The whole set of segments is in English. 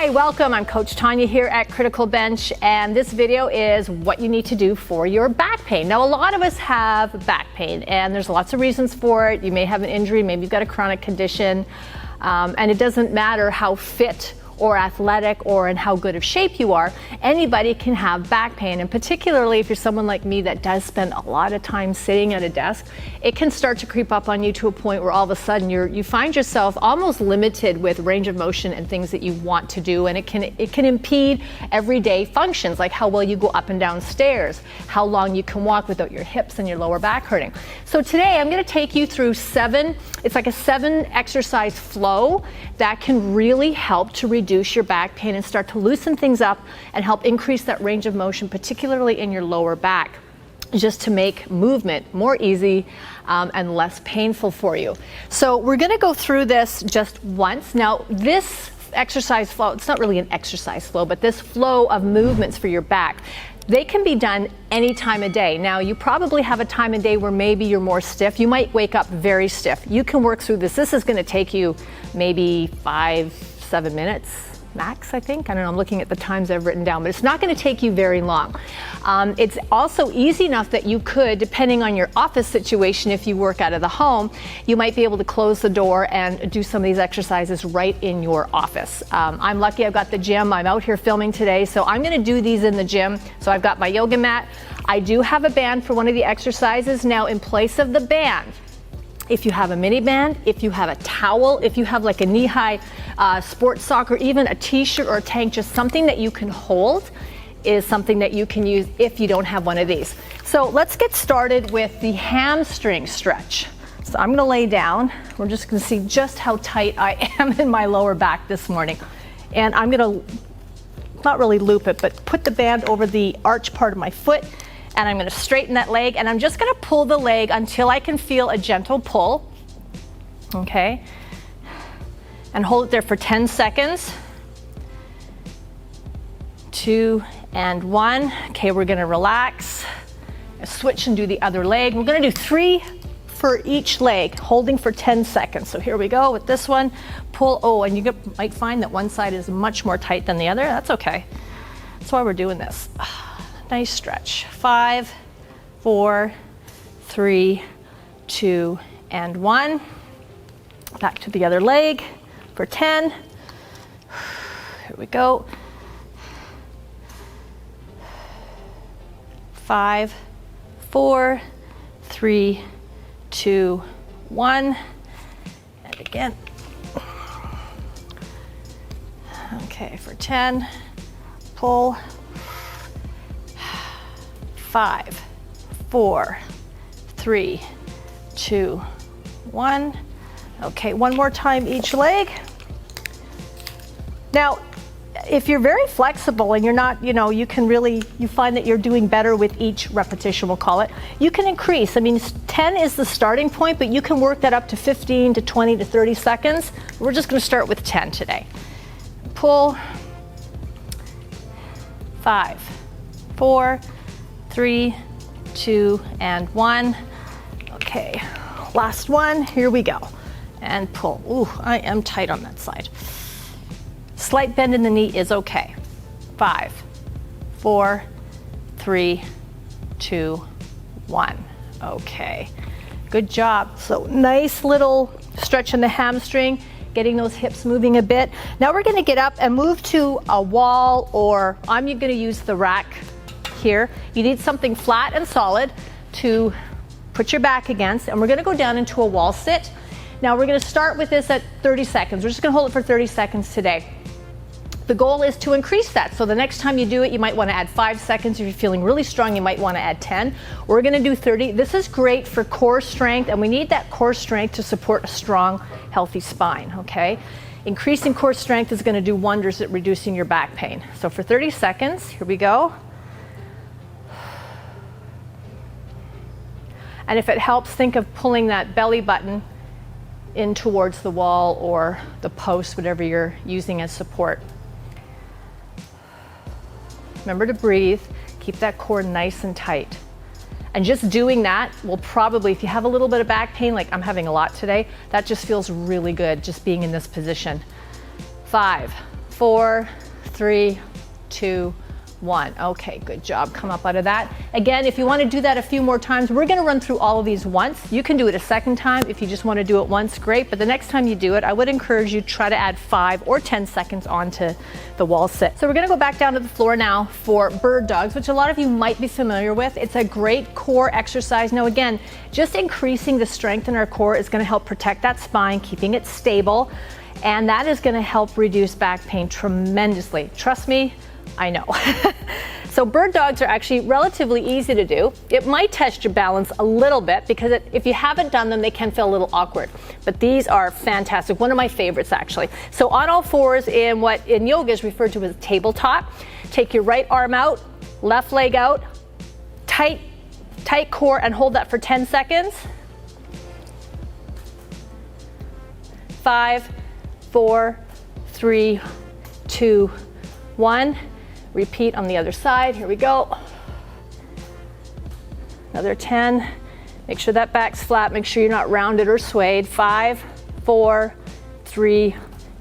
Hi, welcome. I'm Coach Tonya here at Criticalbench, and this video is what you need to do for your back pain. Now, a lot of us have back pain, and there's lots of reasons for it. You may have an injury, maybe you've got a chronic condition, and it doesn't matter how fit or athletic or in how good of shape you are, anybody can have back pain. And particularly if you're someone like me that does spend a lot of time sitting at a desk, it can start to creep up on you to a point where all of a sudden you find yourself almost limited with range of motion and things that you want to do, and it can impede everyday functions like how well you go up and down stairs, how long you can walk without your hips and your lower back hurting. So today I'm going to take you through it's like a 7 exercise flow that can really help to reduce your back pain and start to loosen things up and help increase that range of motion, particularly in your lower back, just to make movement more easy and less painful for you. So we're going to go through this just once. Now, this exercise flow, it's not really an exercise flow, but this flow of movements for your back, they can be done any time of day. Now, you probably have a time of day where maybe you're more stiff. You might wake up very stiff. You can work through this. This is going to take you maybe 5-7 minutes max, I think. I don't know, I'm looking at the times I've written down, but it's not going to take you very long. It's also easy enough that you could, depending on your office situation, if you work out of the home, you might be able to close the door and do some of these exercises right in your office. I'm lucky I've got the gym. I'm out here filming today, so I'm going to do these in the gym. So I've got my yoga mat. I do have a band for one of the exercises. Now, in place of the band, if you have a mini band, if you have a towel, if you have like a knee-high sports sock, or even a t-shirt or a tank, just something that you can hold is something that you can use if you don't have one of these. So let's get started with the hamstring stretch. So I'm gonna lay down. We're just gonna see just how tight I am in my lower back this morning. And I'm gonna, not really loop it, but put the band over the arch part of my foot, and I'm going to straighten that leg, and I'm just going to pull the leg until I can feel a gentle pull. Okay. And hold it there for 10 seconds. 2 and 1. Okay, we're going to relax. Switch and do the other leg. We're going to do 3 for each leg, holding for 10 seconds. So here we go with this one. Pull. Oh, and you might find that one side is much more tight than the other. That's okay. That's why we're doing this. Nice stretch. 5, 4, 3, 2, and 1. Back to the other leg for 10. Here we go. 5, 4, 3, 2, 1. And again. Okay, for 10. Pull. 5, 4, 3, 2, 1. Okay, one more time each leg. Now, if you're very flexible and you're not, you find that you're doing better with each repetition, we'll call it, you can increase. I mean, 10 is the starting point, but you can work that up to 15 to 20 to 30 seconds. We're just going to start with 10 today. Pull. 5, 4, 3, 2, and 1. Okay, last one, here we go. And pull. Ooh, I am tight on that side. Slight bend in the knee is okay. 5, 4, 3, 2, 1. Okay, good job. So nice little stretch in the hamstring, getting those hips moving a bit. Now we're gonna get up and move to a wall, or I'm gonna use the rack here. You need something flat and solid to put your back against, and we're going to go down into a wall sit. Now we're going to start with this at 30 seconds. We're just going to hold it for 30 seconds today. The goal is to increase that. So the next time you do it, you might want to add 5 seconds. If you're feeling really strong, you might want to add 10. We're going to do 30. This is great for core strength, and we need that core strength to support a strong, healthy spine, okay? Increasing core strength is going to do wonders at reducing your back pain. So for 30 seconds, here we go. And if it helps, think of pulling that belly button in towards the wall or the post, whatever you're using as support. Remember to breathe, keep that core nice and tight. And just doing that will probably, if you have a little bit of back pain, like I'm having a lot today, that just feels really good, just being in this position. 5, 4, 3, 2, 1. Okay, good job. Come up out of that. Again, if you want to do that a few more times, we're going to run through all of these once. You can do it a second time. If you just want to do it once, great. But the next time you do it, I would encourage you to try to add 5 or 10 seconds onto the wall sit. So we're going to go back down to the floor now for bird dogs, which a lot of you might be familiar with. It's a great core exercise. Now, again, just increasing the strength in our core is going to help protect that spine, keeping it stable. And that is going to help reduce back pain tremendously. Trust me, I know. So bird dogs are actually relatively easy to do. It might test your balance a little bit because if you haven't done them, they can feel a little awkward. But these are fantastic. One of my favorites, actually. So on all fours in what in yoga is referred to as tabletop. Take your right arm out, left leg out, tight core, and hold that for 10 seconds. 5, 4, 3, 2, 1. Repeat on the other side. Here we go. Another 10. Make sure that back's flat. Make sure you're not rounded or swayed. 5, 4, 3,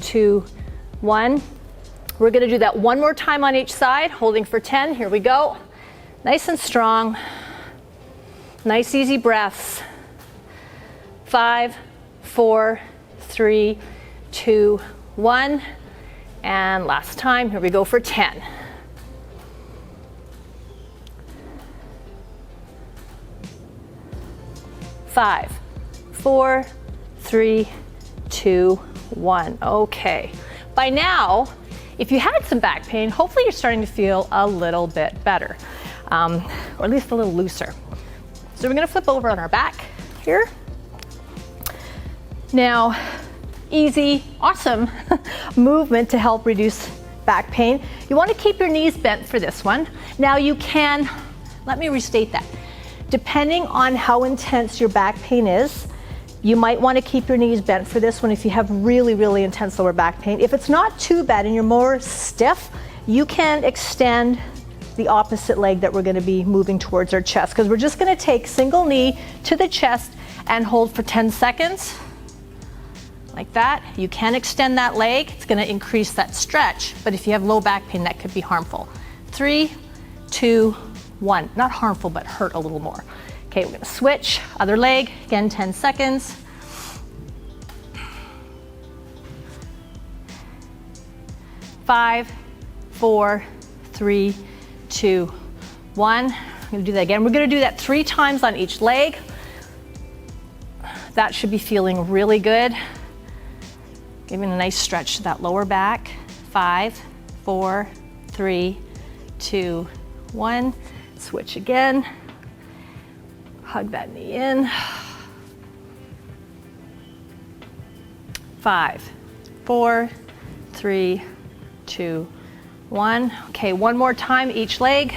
2, 1. We're going to do that one more time on each side, holding for 10. Here we go. Nice and strong. Nice, easy breaths. 5, 4, 3, 2, 1. And last time. Here we go for 10. 5, 4, 3, 2, 1. Okay. By now, if you had some back pain, hopefully you're starting to feel a little bit better, or at least a little looser. So we're going to flip over on our back here. Now, easy, awesome movement to help reduce back pain. You want to keep your knees bent for this one. Now you can, let me restate that. Depending on how intense your back pain is, you might want to keep your knees bent for this one if you have really, really intense lower back pain. If it's not too bad and you're more stiff, you can extend the opposite leg that we're going to be moving towards our chest, because we're just going to take single knee to the chest and hold for 10 seconds. Like that. You can extend that leg. It's going to increase that stretch, but if you have low back pain, that could be harmful. 3, 2, 1. Not harmful, but hurt a little more. Okay, we're going to switch. Other leg. Again, 10 seconds. 5, 4, 3, 2, 1. I'm going to do that again. We're going to do that 3 times on each leg. That should be feeling really good. Giving a nice stretch to that lower back. 5, 4, 3, 2, 1. Switch again. Hug that knee in. 5, 4, 3, 2, 1. Okay, one more time each leg.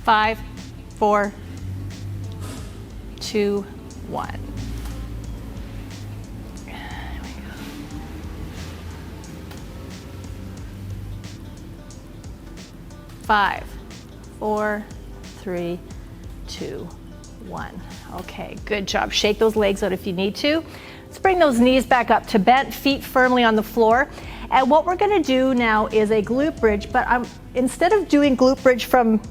5, 4, 2, 1. 5, 4, 3, 2, 1. Okay, good job. Shake those legs out if you need to. Let's bring those knees back up to bent, feet firmly on the floor. And what we're going to do now is a glute bridge, but instead of doing glute bridge from,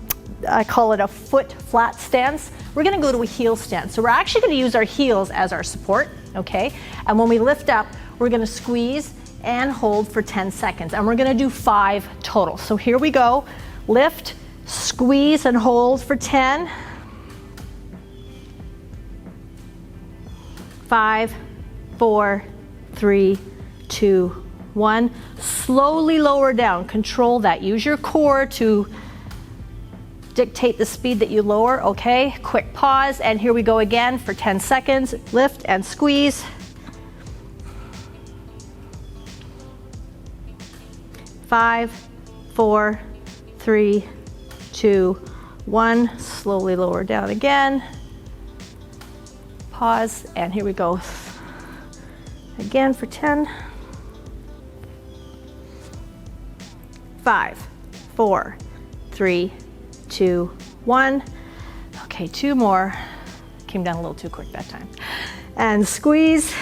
I call it a foot flat stance, we're going to go to a heel stance. So we're actually going to use our heels as our support, okay? And when we lift up, we're going to squeeze and hold for 10 seconds. And we're going to do 5 total. So here we go. Lift, squeeze, and hold for 10. 5, 4, 3, 2, 1. Slowly lower down. Control that. Use your core to dictate the speed that you lower. Okay, quick pause, and here we go again for 10 seconds. Lift and squeeze. 5, 4, 3, 2, 1. Slowly lower down again. Pause, and here we go again for 10. 5, 4, 3, 2, 1. Okay, 2 more. Came down a little too quick that time. And squeeze.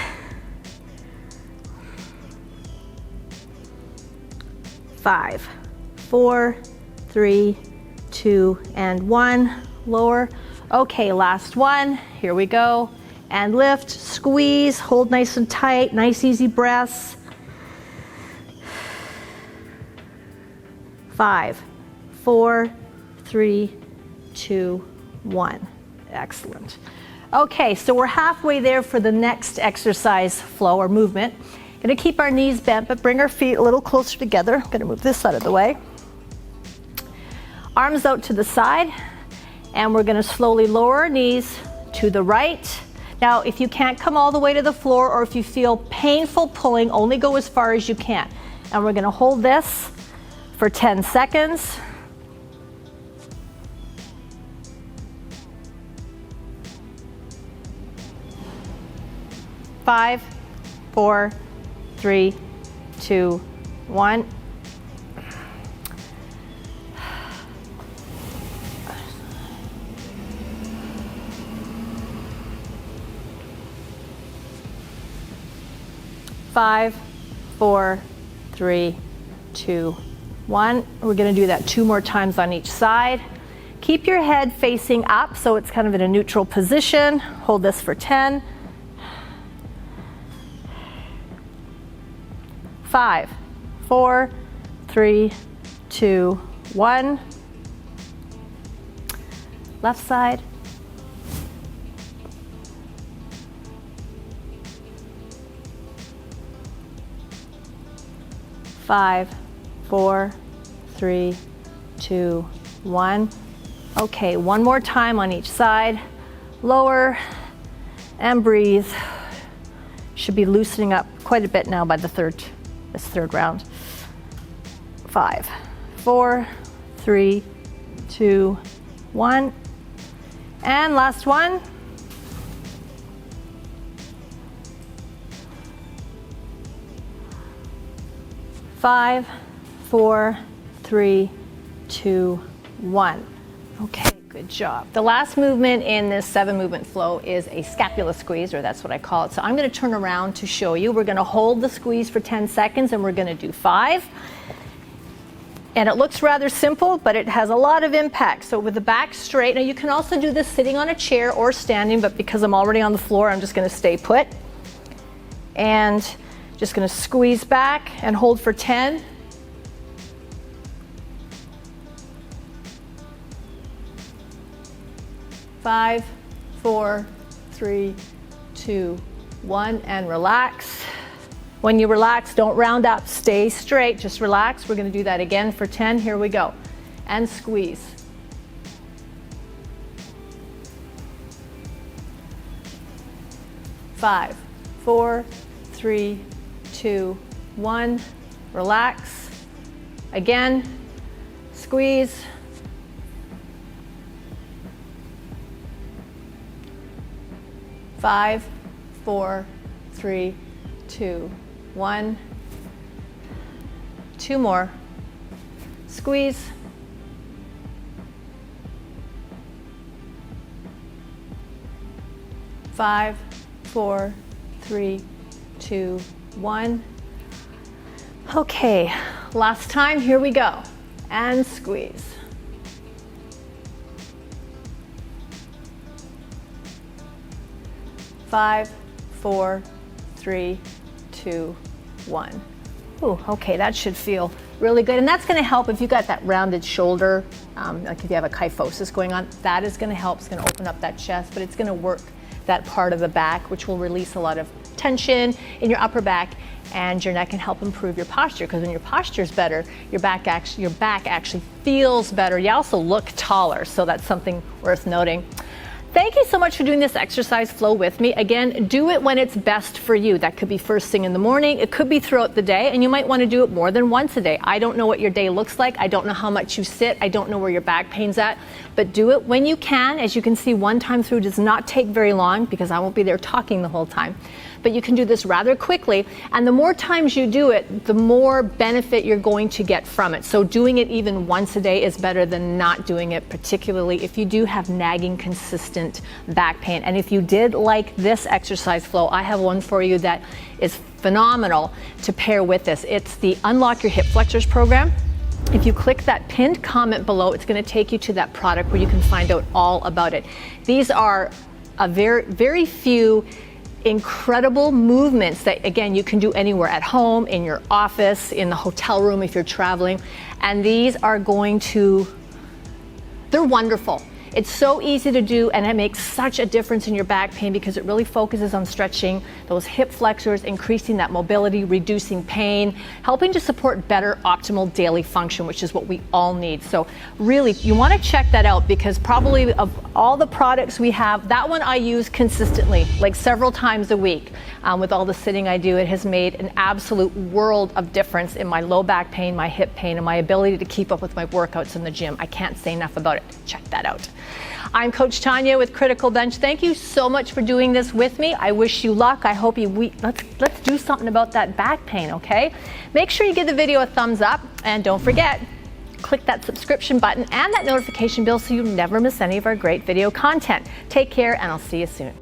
5, 4, 3, 2, and 1. Lower. Okay, last one. Here we go. And lift, squeeze, hold nice and tight, nice easy breaths. 5, 4, 3, 2, 1. Excellent. Okay, so we're halfway there for the next exercise flow or movement. Gonna keep our knees bent, but bring our feet a little closer together. I'm gonna move this out of the way. Arms out to the side, and we're gonna slowly lower our knees to the right. Now, if you can't come all the way to the floor, or if you feel painful pulling, only go as far as you can. And we're gonna hold this for 10 seconds. Five, 4, 3, 2, 1. Five, 4, 3, 2, 1. We're going to do that 2 more times on each side. Keep your head facing up so it's kind of in a neutral position. Hold this for 10. 5, 4, 3, 2, 1. Left side. 5, 4, 3, 2, 1. Okay, one more time on each side. Lower and breathe. Should be loosening up quite a bit now by this third round. 5, 4, 3, 2, 1. And last one. 5, 4, 3, 2, 1. Okay, good job. The last movement in this 7 movement flow is a scapular squeeze, or that's what I call it. So I'm going to turn around to show you. We're going to hold the squeeze for 10 seconds and we're going to do 5. And it looks rather simple, but it has a lot of impact. So with the back straight, now you can also do this sitting on a chair or standing, but because I'm already on the floor, I'm just going to stay put. And just going to squeeze back and hold for 10. 5, 4, 3, 2, 1, and relax. When you relax, don't round up, stay straight, just relax. We're going to do that again for 10. Here we go. And squeeze. 5, 4, 3, 2, 1. Relax. Again. Squeeze. 5, 4, 3, 2, 1. 2 more. Squeeze. 5, 4, 3, 2, 1. Okay, last time, here we go. And squeeze. 5, 4, 3, 2, 1. Ooh, okay, that should feel really good. And that's gonna help if you got that rounded shoulder, like if you have a kyphosis going on, that is gonna help. It's gonna open up that chest, but it's gonna work that part of the back, which will release a lot of tension in your upper back and your neck, and help improve your posture, because when your posture is better, your back actually feels better. You also look taller, so that's something worth noting. Thank you so much for doing this exercise flow with me. Again, do it when it's best for you. That could be first thing in the morning. It could be throughout the day, and you might want to do it more than once a day. I don't know what your day looks like. I don't know how much you sit. I don't know where your back pain's at, but do it when you can. As you can see, one time through does not take very long because I won't be there talking the whole time. but you can do this rather quickly. And the more times you do it, the more benefit you're going to get from it. So doing it even once a day is better than not doing it, particularly if you do have nagging, consistent back pain. And if you did like this exercise flow, I have one for you that is phenomenal to pair with this. It's the Unlock Your Hip Flexors program. If you click that pinned comment below, it's going to take you to that product where you can find out all about it. These are a very few incredible movements that, again, you can do anywhere, at home, in your office, in the hotel room if you're traveling. And these are they're wonderful. It's so easy to do, and it makes such a difference in your back pain because it really focuses on stretching those hip flexors, increasing that mobility, reducing pain, helping to support better optimal daily function, which is what we all need. So really, you want to check that out because probably of all the products we have, that one I use consistently, like several times a week. With all the sitting I do, it has made an absolute world of difference in my low back pain, my hip pain, and my ability to keep up with my workouts in the gym. I can't say enough about it. Check that out. I'm Coach Tonya with Criticalbench. Thank you so much for doing this with me. I wish you luck. I hope let's do something about that back pain, okay? Make sure you give the video a thumbs up, and don't forget, click that subscription button and that notification bell so you never miss any of our great video content. Take care, and I'll see you soon.